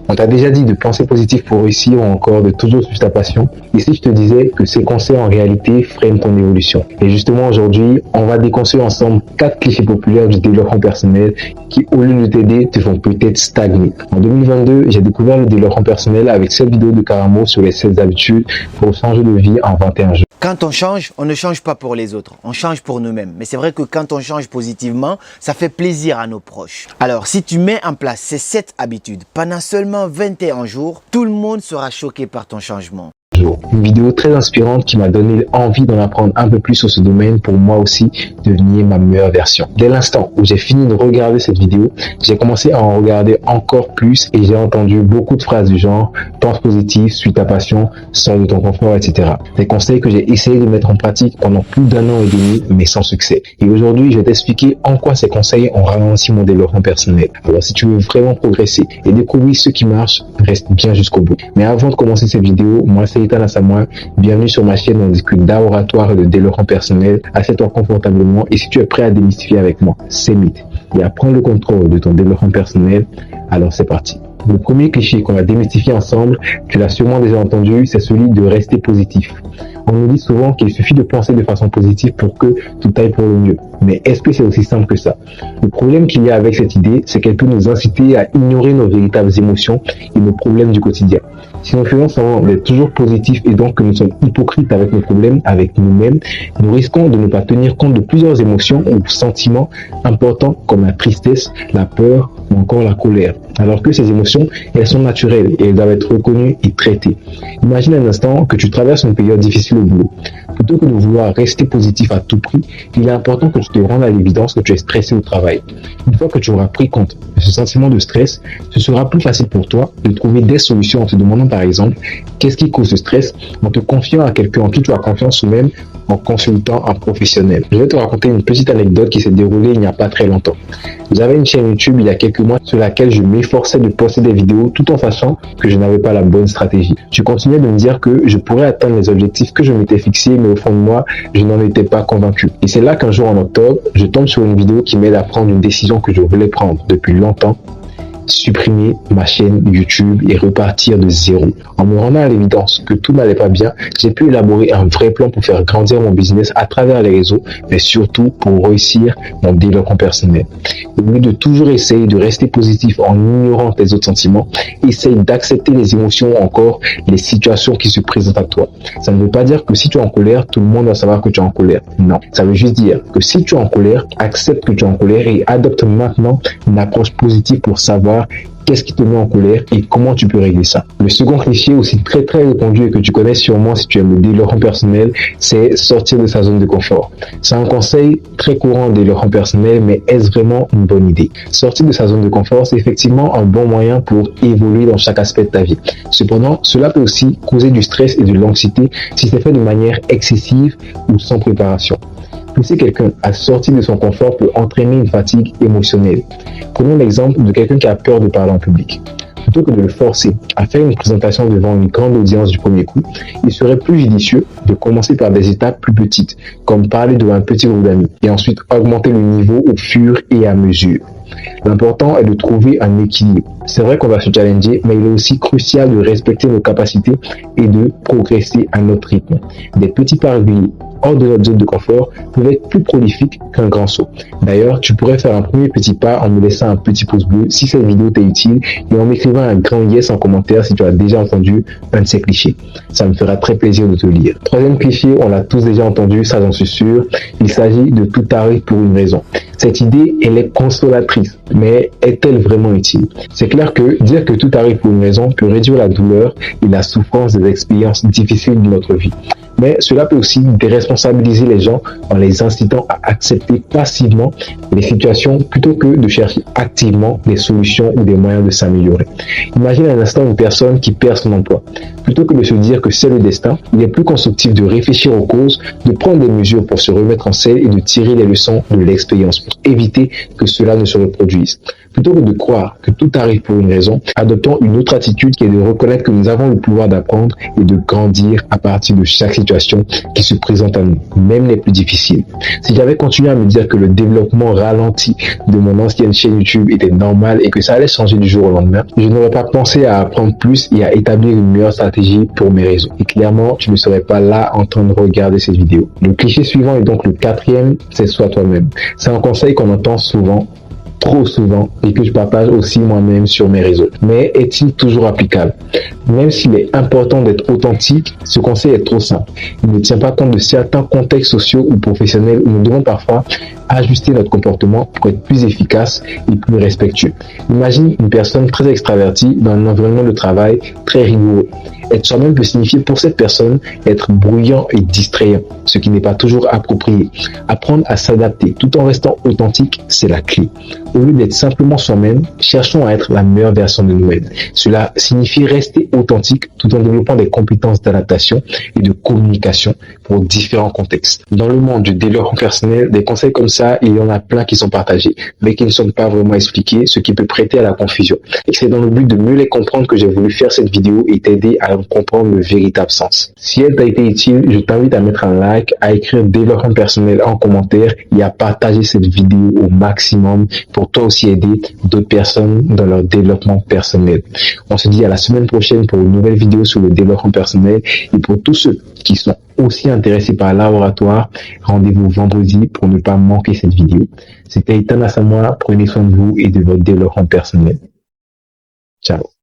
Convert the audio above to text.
On t'a déjà dit de penser positif pour réussir ou encore de toujours suivre ta passion. Et si je te disais que ces conseils en réalité freinent ton évolution? Et justement aujourd'hui, on va déconstruire ensemble 4 clichés populaires du développement personnel qui, au lieu de t'aider, te font peut-être stagner. En 2022, j'ai découvert le développement personnel avec cette vidéo de Karamo sur les 16 habitudes pour changer de vie en 21 jours. Quand on change, on ne change pas pour les autres, on change pour nous-mêmes. Mais c'est vrai que quand on change positivement, ça fait plaisir à nos proches. Alors, si tu mets en place ces 7 habitudes pendant seulement 21 jours, tout le monde sera choqué par ton changement. Une vidéo très inspirante qui m'a donné envie d'en apprendre un peu plus sur ce domaine pour moi aussi devenir ma meilleure version. Dès l'instant où j'ai fini de regarder cette vidéo, j'ai commencé à en regarder encore plus et j'ai entendu beaucoup de phrases du genre « pense positif, suis ta passion, sors de ton confort, etc. » Des conseils que j'ai essayé de mettre en pratique pendant plus d'1 an et demi, mais sans succès. Et aujourd'hui, je vais t'expliquer en quoi ces conseils ont ralenti mon développement personnel. Alors si tu veux vraiment progresser et découvrir ce qui marche, reste bien jusqu'au bout. Mais avant de commencer cette vidéo, moi c'est Ethan Asamoah, bienvenue sur ma chaîne où on discute d'art oratoire et de développement personnel. Assieds-toi confortablement et si tu es prêt à démystifier avec moi ces mythes et à prendre le contrôle de ton développement personnel, alors c'est parti. Le premier cliché qu'on va démystifier ensemble, tu l'as sûrement déjà entendu, c'est celui de rester positif. On nous dit souvent qu'il suffit de penser de façon positive pour que tout aille pour le mieux. Mais est-ce que c'est aussi simple que ça? Le problème qu'il y a avec cette idée, c'est qu'elle peut nous inciter à ignorer nos véritables émotions et nos problèmes du quotidien. Si nous faisons semblant d'être toujours positifs et donc que nous sommes hypocrites avec nos problèmes, avec nous-mêmes, nous risquons de ne pas tenir compte de plusieurs émotions ou sentiments importants comme la tristesse, la peur ou encore la colère. Alors que ces émotions, elles sont naturelles et elles doivent être reconnues et traitées. Imagine un instant que tu traverses une période difficile au boulot. Plutôt que de vouloir rester positif à tout prix, il est important que tu te rendes à l'évidence que tu es stressé au travail. Une fois que tu auras pris compte de ce sentiment de stress, ce sera plus facile pour toi de trouver des solutions en te demandant par exemple qu'est-ce qui cause ce stress, en te confiant à quelqu'un en qui tu as confiance ou même en consultant un professionnel. Je vais te raconter une petite anecdote qui s'est déroulée il n'y a pas très longtemps. J'avais une chaîne YouTube il y a quelques mois sur laquelle je m'efforçais de poster des vidéos tout en sachant que je n'avais pas la bonne stratégie. Je continuais de me dire que je pourrais atteindre les objectifs que je m'étais fixés, mais au fond de moi, je n'en étais pas convaincu. Et c'est là qu'un jour en octobre, je tombe sur une vidéo qui m'aide à prendre une décision que je voulais prendre depuis longtemps: supprimer ma chaîne YouTube et repartir de zéro. En me rendant à l'évidence que tout n'allait pas bien, j'ai pu élaborer un vrai plan pour faire grandir mon business à travers les réseaux, mais surtout pour réussir mon développement personnel. Au lieu de toujours essayer de rester positif en ignorant tes autres sentiments, essaye d'accepter les émotions ou encore les situations qui se présentent à toi. Ça ne veut pas dire que si tu es en colère, tout le monde va savoir que tu es en colère. Non, ça veut juste dire que si tu es en colère, accepte que tu es en colère et adopte maintenant une approche positive pour savoir qu'est-ce qui te met en colère et comment tu peux régler ça. Le second cliché aussi très répandu et que tu connais sûrement si tu aimes le développement personnel, c'est sortir de sa zone de confort. C'est un conseil très courant de développement personnel, mais est-ce vraiment une bonne idée? Sortir de sa zone de confort, c'est effectivement un bon moyen pour évoluer dans chaque aspect de ta vie. Cependant, cela peut aussi causer du stress et de l'anxiété si c'est fait de manière excessive ou sans préparation. Pousser quelqu'un à sortir de son confort peut entraîner une fatigue émotionnelle. Prenons l'exemple de quelqu'un qui a peur de parler en public. Plutôt que de le forcer à faire une présentation devant une grande audience du premier coup, il serait plus judicieux de commencer par des étapes plus petites, comme parler devant un petit groupe d'amis, et ensuite augmenter le niveau au fur et à mesure. L'important est de trouver un équilibre. C'est vrai qu'on va se challenger, mais il est aussi crucial de respecter nos capacités et de progresser à notre rythme. Des petits pas réguliers hors de notre zone de confort peuvent être plus prolifiques qu'un grand saut. D'ailleurs, tu pourrais faire un premier petit pas en me laissant un petit pouce bleu si cette vidéo t'est utile et en m'écrivant un grand yes en commentaire si tu as déjà entendu un de ces clichés. Ça me fera très plaisir de te lire. Troisième cliché, on l'a tous déjà entendu, ça j'en suis sûr. Il s'agit de tout arrive pour une raison. Cette idée, elle est consolatrice, mais est-elle vraiment utile? C'est clair que dire que tout arrive pour une raison peut réduire la douleur et la souffrance des expériences difficiles de notre vie. Mais cela peut aussi déresponsabiliser les gens en les incitant à accepter passivement les situations plutôt que de chercher activement des solutions ou des moyens de s'améliorer. Imagine un instant une personne qui perd son emploi. Plutôt que de se dire que c'est le destin, il est plus constructif de réfléchir aux causes, de prendre des mesures pour se remettre en selle et de tirer les leçons de l'expérience pour éviter que cela ne se reproduise. Plutôt que de croire que tout arrive pour une raison, adoptons une autre attitude qui est de reconnaître que nous avons le pouvoir d'apprendre et de grandir à partir de chaque situation qui se présente à nous, même les plus difficiles. Si j'avais continué à me dire que le développement ralenti de mon ancienne chaîne YouTube était normal et que ça allait changer du jour au lendemain, je n'aurais pas pensé à apprendre plus et à établir une meilleure stratégie pour mes réseaux. Et clairement, tu ne serais pas là en train de regarder cette vidéo. Le cliché suivant est donc le quatrième, c'est sois toi-même. C'est un conseil qu'on entend souvent, trop souvent, et que je partage aussi moi-même sur mes réseaux. Mais est-il toujours applicable? Même s'il est important d'être authentique, ce conseil est trop simple. Il ne tient pas compte de certains contextes sociaux ou professionnels où nous devons parfois ajuster notre comportement pour être plus efficace et plus respectueux. Imagine une personne très extravertie dans un environnement de travail très rigoureux. Être soi-même peut signifier pour cette personne être bruyant et distrayant, ce qui n'est pas toujours approprié. Apprendre à s'adapter tout en restant authentique, c'est la clé. Au lieu d'être simplement soi-même, cherchons à être la meilleure version de nous-mêmes. Cela signifie rester authentique tout en développant des compétences d'adaptation et de communication pour différents contextes. Dans le monde du développement personnel, des conseils comme ça, il y en a plein qui sont partagés, mais qui ne sont pas vraiment expliqués, ce qui peut prêter à la confusion. Et c'est dans le but de mieux les comprendre que j'ai voulu faire cette vidéo et t'aider à comprendre le véritable sens. Si elle t'a été utile, je t'invite à mettre un like, à écrire développement personnel en commentaire et à partager cette vidéo au maximum pour toi aussi aider d'autres personnes dans leur développement personnel. On se dit à la semaine prochaine pour une nouvelle vidéo sur le développement personnel et pour tous ceux qui sont aussi intéressés par le laboratoire, rendez-vous vendredi pour ne pas manquer cette vidéo. C'était Ethan Asamoah, prenez soin de vous et de votre développement personnel. Ciao.